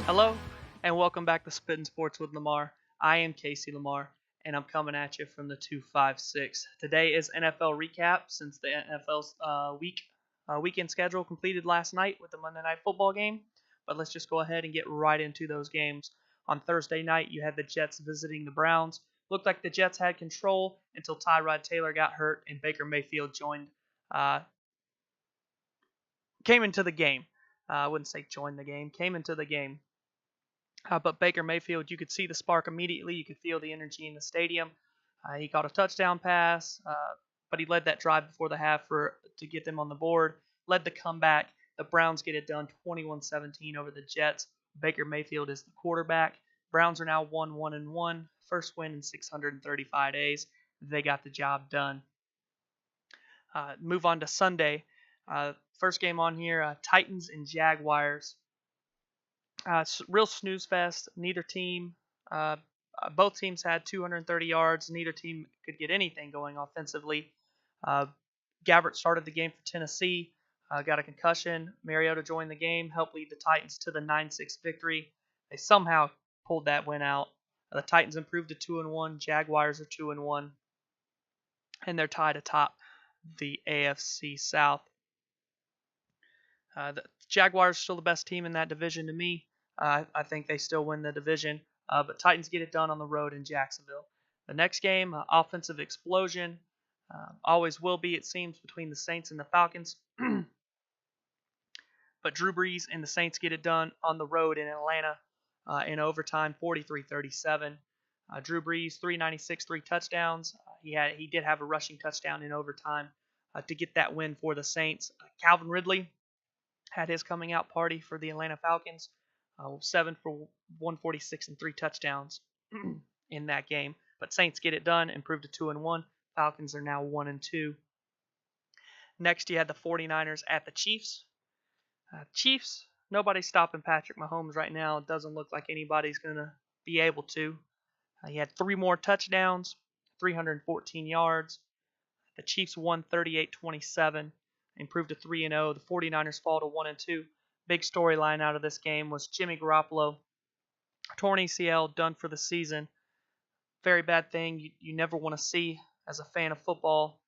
Hello, and welcome back to Spittin Sports with Lamar. I am Casey Lamar, and I'm coming at you from the 256. Today is NFL recap since the NFL's weekend schedule completed last night with the Monday Night Football game. But let's just go ahead and get right into those games. On Thursday night, you had the Jets visiting the Browns. Looked like the Jets had control until Tyrod Taylor got hurt and Baker Mayfield came into the game. I wouldn't say joined the game, came into the game. But Baker Mayfield, you could see the spark immediately. You could feel the energy in the stadium. He got a touchdown pass, but he led that drive before the half to get them on the board. Led the comeback. The Browns get it done 21-17 over the Jets. Baker Mayfield is the quarterback. Browns are now 1-1-1. First win in 635 days. They got the job done. Move on to Sunday. First game on here, Titans and Jaguars. Real snooze fest. Both teams had 230 yards. Neither team could get anything going offensively. Gabbert started the game for Tennessee. Got a concussion. Mariota joined the game, helped lead the Titans to the 9-6 victory. They somehow pulled that win out. The Titans improved to 2-1. Jaguars are 2-1, and they're tied atop the AFC South. The Jaguars are still the best team in that division to me. I think they still win the division, but Titans get it done on the road in Jacksonville. The next game, offensive explosion, always will be, it seems, between the Saints and the Falcons. But Drew Brees and the Saints get it done on the road in Atlanta in overtime, 43-37. Drew Brees, 396, 3 touchdowns. He did have a rushing touchdown in overtime to get that win for the Saints. Calvin Ridley had his coming out party for the Atlanta Falcons. 7 for 146 and 3 touchdowns in that game. But Saints get it done, improved to 2-1. Falcons are now 1-2. Next, you had the 49ers at the Chiefs. Chiefs, nobody's stopping Patrick Mahomes right now. It doesn't look like anybody's going to be able to. He had 3 more touchdowns, 314 yards. The Chiefs won 38-27, improved to 3-0. The 49ers fall to 1-2. Big storyline out of this game was Jimmy Garoppolo, torn ACL, done for the season. Very bad thing you never want to see as a fan of football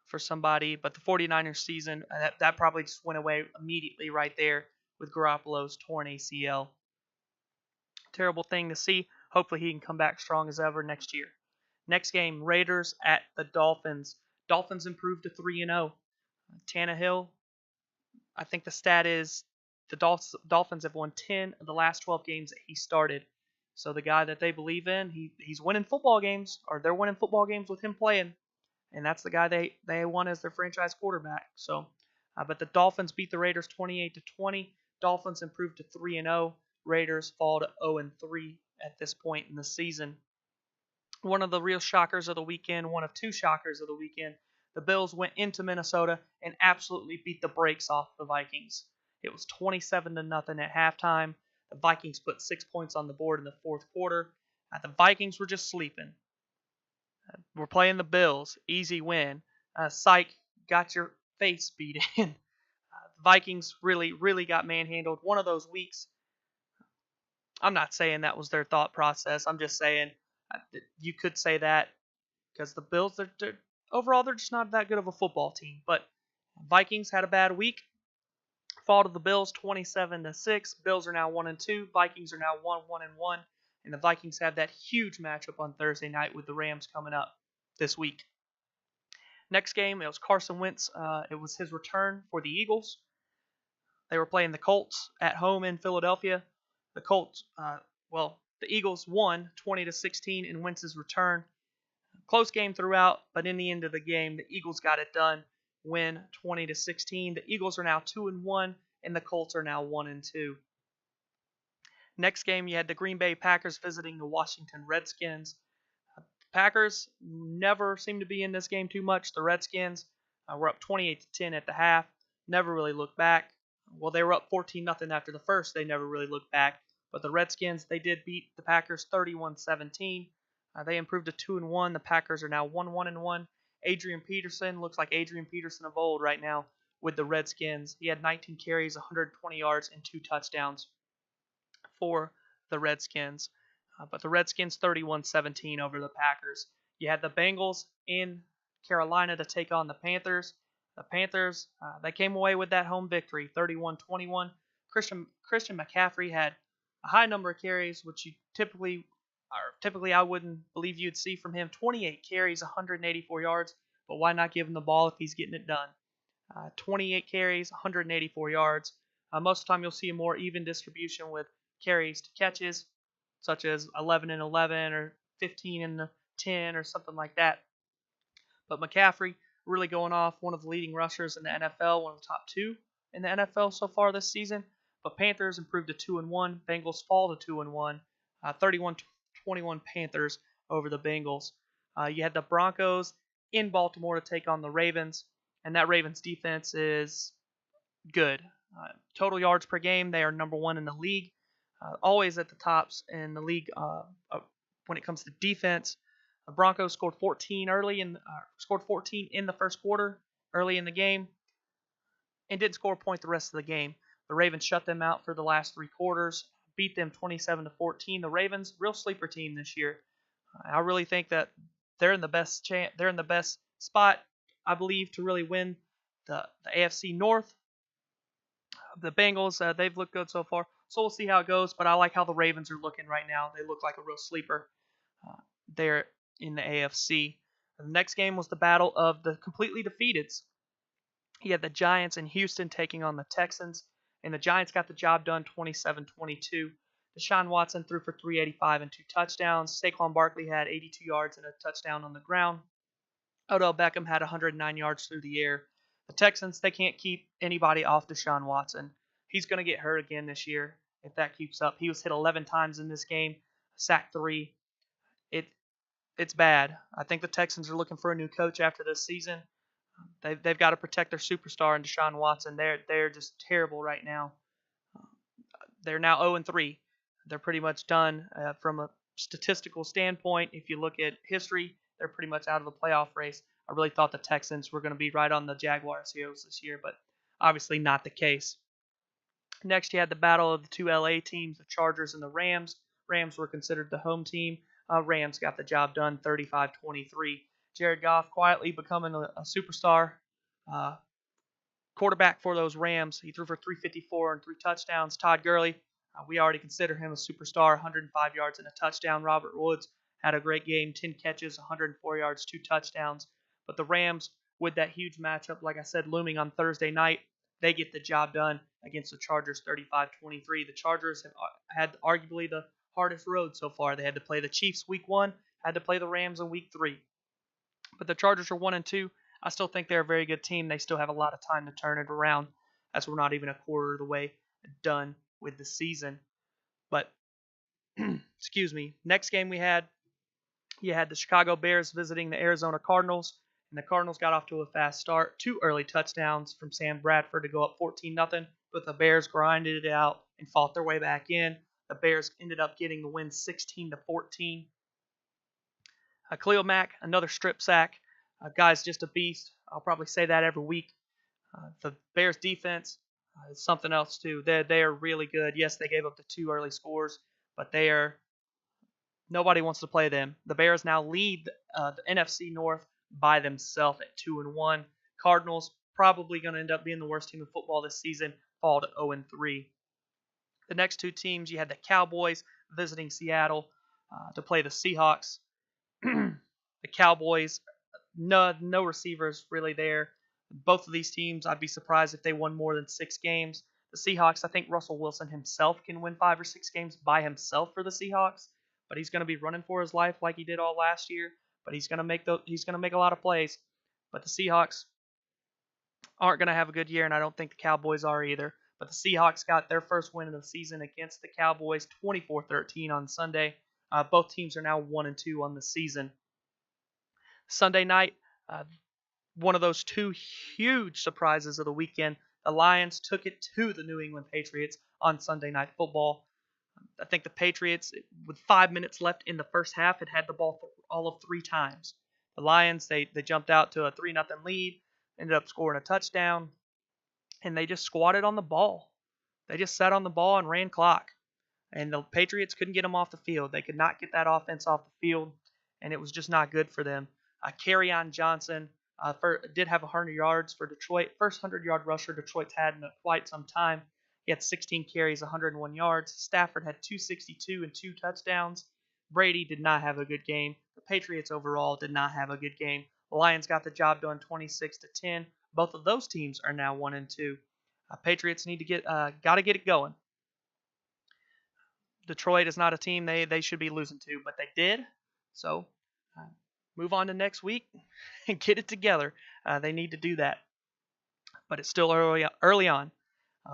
for somebody. But the 49ers season, that probably just went away immediately right there with Garoppolo's torn ACL. Terrible thing to see. Hopefully he can come back strong as ever next year. Next game, Raiders at the Dolphins. Dolphins improved to 3-0. Tannehill, I think the stat is the Dolphins have won 10 of the last 12 games that he started. So the guy that they believe in, he's winning football games, or they're winning football games with him playing. And that's the guy they want as their franchise quarterback. So, but the Dolphins beat the Raiders 28-20. Dolphins improved to 3-0. Raiders fall to 0-3 at this point in the season. One of the real shockers of the weekend, one of 2 shockers of the weekend, the Bills went into Minnesota and absolutely beat the brakes off the Vikings. It was 27-0 at halftime. The Vikings put 6 points on the board in the fourth quarter. The Vikings were just sleeping. We're playing the Bills. Easy win. Psych, got your face beat in. The Vikings really got manhandled. One of those weeks. I'm not saying that was their thought process. I'm just saying you could say that because the Bills, overall, they're just not that good of a football team. But Vikings had a bad week. Fall to the Bills 27-6. Bills are now 1-2. Vikings are now 1-1. And the Vikings have that huge matchup on Thursday night with the Rams coming up this week. Next game, it was Carson Wentz. It was his return for the Eagles. They were playing the Colts at home in Philadelphia. The Colts, the Eagles won 20-16 in Wentz's return. Close game throughout, but in the end of the game, the Eagles got it done. Win 20-16. The Eagles are now 2-1, and the Colts are now 1-2. Next game, you had the Green Bay Packers visiting the Washington Redskins. Packers never seem to be in this game too much. The Redskins were up 28-10 at the half. Never really looked back. Well, they were up 14-0 after the first. They never really looked back. But the Redskins, they did beat the Packers 31-17. They improved to 2-1. The Packers are now 1-1-1. Adrian Peterson looks like Adrian Peterson of old right now with the Redskins. He had 19 carries, 120 yards, and 2 touchdowns for the Redskins. But the Redskins 31-17 over the Packers. You had the Bengals in Carolina to take on the Panthers. The Panthers, they came away with that home victory, 31-21. Christian McCaffrey had a high number of carries, which you typically I wouldn't believe you'd see from him. 28 carries, 184 yards, but why not give him the ball if he's getting it done? 28 carries, 184 yards. Most of the time you'll see a more even distribution with carries to catches, such as 11 and 11 or 15 and 10 or something like that. But McCaffrey really going off, one of the leading rushers in the NFL, one of the top 2 in the NFL so far this season. But Panthers improved to 2-1. Bengals fall to 2-1. 31-21 Panthers over the Bengals. You had the Broncos in Baltimore to take on the Ravens, and that Ravens defense is good. Total yards per game, they are number 1 in the league. Always at the tops in the league when it comes to defense. The Broncos scored 14 in the first quarter early in the game, and didn't score a point the rest of the game. The Ravens shut them out for the last 3 quarters, beat them 27-14. The Ravens, real sleeper team this year. I really think that they're in the best spot, I believe, to really win the AFC North. The Bengals, they've looked good so far, so we'll see how it goes. But I like how the Ravens are looking right now. They look like a real sleeper there in the AFC. The next game was the battle of the completely defeateds. He had the Giants in Houston taking on the Texans, and the Giants got the job done 27-22. Deshaun Watson threw for 385 and 2 touchdowns. Saquon Barkley had 82 yards and a touchdown on the ground. Odell Beckham had 109 yards through the air. The Texans, they can't keep anybody off Deshaun Watson. He's going to get hurt again this year if that keeps up. He was hit 11 times in this game, sacked 3. It's bad. I think the Texans are looking for a new coach after this season. They've got to protect their superstar in Deshaun Watson. They're just terrible right now. They're now 0-3. They're pretty much done from a statistical standpoint. If you look at history, they're pretty much out of the playoff race. I really thought the Texans were going to be right on the Jaguars' heels this year, but obviously not the case. Next, you had the battle of the 2 LA teams, the Chargers and the Rams. Rams were considered the home team. Rams got the job done 35-23. Jared Goff quietly becoming a superstar quarterback for those Rams. He threw for 354 and 3 touchdowns. Todd Gurley, we already consider him a superstar, 105 yards and a touchdown. Robert Woods had a great game, 10 catches, 104 yards, 2 touchdowns. But the Rams, with that huge matchup, like I said, looming on Thursday night, they get the job done against the Chargers 35-23. The Chargers have had arguably the hardest road so far. They had to play the Chiefs week 1, had to play the Rams in week 3. But the Chargers are 1-2. I still think they're a very good team. They still have a lot of time to turn it around, as we're not even a quarter of the way done with the season. But, excuse me, next game you had the Chicago Bears visiting the Arizona Cardinals, and the Cardinals got off to a fast start. 2 early touchdowns from Sam Bradford to go up 14-0, but the Bears grinded it out and fought their way back in. The Bears ended up getting the win 16-14. Khalil Mack, another strip sack. Guy's just a beast. I'll probably say that every week. The Bears defense is something else too. They are really good. Yes, they gave up the 2 early scores, but nobody wants to play them. The Bears now lead the NFC North by themselves at 2-1. Cardinals probably going to end up being the worst team in football this season, fall to 0-3. The next 2 teams, you had the Cowboys visiting Seattle to play the Seahawks. The Cowboys, no receivers really there. Both of these teams, I'd be surprised if they won more than 6 games. The Seahawks, I think Russell Wilson himself can win 5 or 6 games by himself for the Seahawks, but he's going to be running for his life like he did all last year. But he's going to make a lot of plays. But the Seahawks aren't going to have a good year, and I don't think the Cowboys are either. But the Seahawks got their first win of the season against the Cowboys, 24-13 on Sunday. Both teams are now 1-2 on the season. Sunday night, one of those 2 huge surprises of the weekend. The Lions took it to the New England Patriots on Sunday Night Football. I think the Patriots, with 5 minutes left in the first half, had the ball all of 3 times. The Lions, they jumped out to a 3-0 lead, ended up scoring a touchdown, and they just squatted on the ball. They just sat on the ball and ran clock. And the Patriots couldn't get them off the field. They could not get that offense off the field, and it was just not good for them. Kerryon Johnson did have 100 yards for Detroit. First 100-yard rusher Detroit's had in quite some time. He had 16 carries, 101 yards. Stafford had 262 and 2 touchdowns. Brady did not have a good game. The Patriots overall did not have a good game. The Lions got the job done 26-10. Both of those teams are now 1-2. Patriots need to got to get it going. Detroit is not a team they should be losing to, but they did. So move on to next week and get it together. They need to do that. But it's still early on.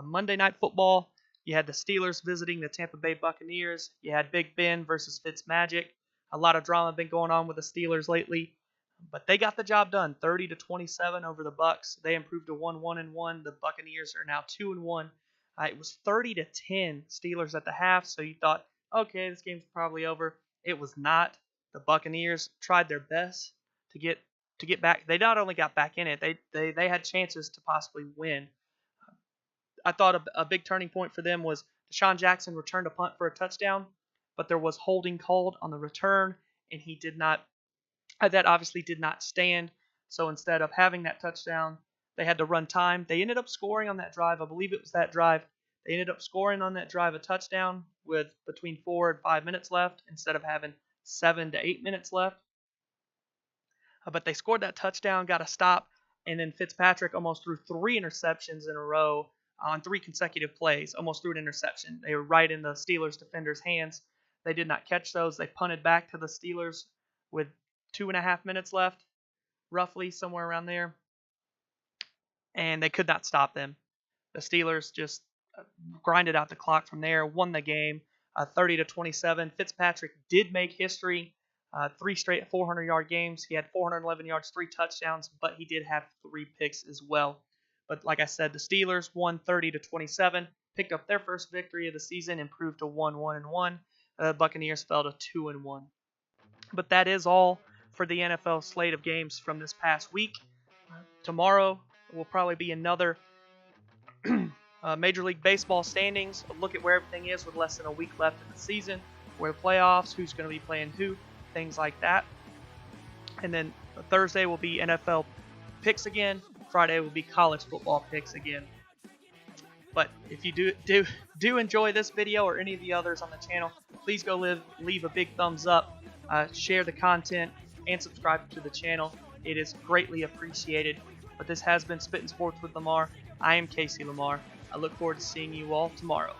Monday Night Football, you had the Steelers visiting the Tampa Bay Buccaneers. You had Big Ben versus Fitzmagic. A lot of drama been going on with the Steelers lately, but they got the job done, 30-27 over the Bucs. They improved to 1-1-1. The Buccaneers are now 2-1. It was 30-10 Steelers at the half, so you thought, okay, this game's probably over. It was not. The Buccaneers tried their best to get back. They not only got back in it, they had chances to possibly win. I thought a big turning point for them was Deshaun Jackson returned a punt for a touchdown, but there was holding called on the return, and he did not. That obviously did not stand. So instead of having that touchdown, they had to run time. They ended up scoring on that drive. I believe it was that drive. They ended up scoring on that drive a touchdown with between 4 and 5 minutes left instead of having 7 to 8 minutes left. But they scored that touchdown, got a stop, and then Fitzpatrick almost threw 3 interceptions in a row on 3 consecutive plays. Almost threw an interception. They were right in the Steelers defenders' hands. They did not catch those. They punted back to the Steelers with 2.5 minutes left, roughly somewhere around there. And they could not stop them. The Steelers just grinded out the clock from there, won the game 30-27. Fitzpatrick did make history, 3 straight 400-yard games. He had 411 yards, 3 touchdowns, but he did have 3 picks as well. But like I said, the Steelers won 30-27, picked up their first victory of the season, improved to 1-1-1. The Buccaneers fell to 2-1. But that is all for the NFL slate of games from this past week. Tomorrow will probably be another Major League Baseball standings, a look at where everything is with less than a week left in the season, where the playoffs, who's going to be playing who, things like that. And then Thursday will be NFL picks again. Friday will be college football picks again. But if you do enjoy this video or any of the others on the channel, please go leave a big thumbs up, share the content, and subscribe to the channel. It is greatly appreciated. But this has been Spittin' Sports with Lamar. I am Casey Lamar. I look forward to seeing you all tomorrow.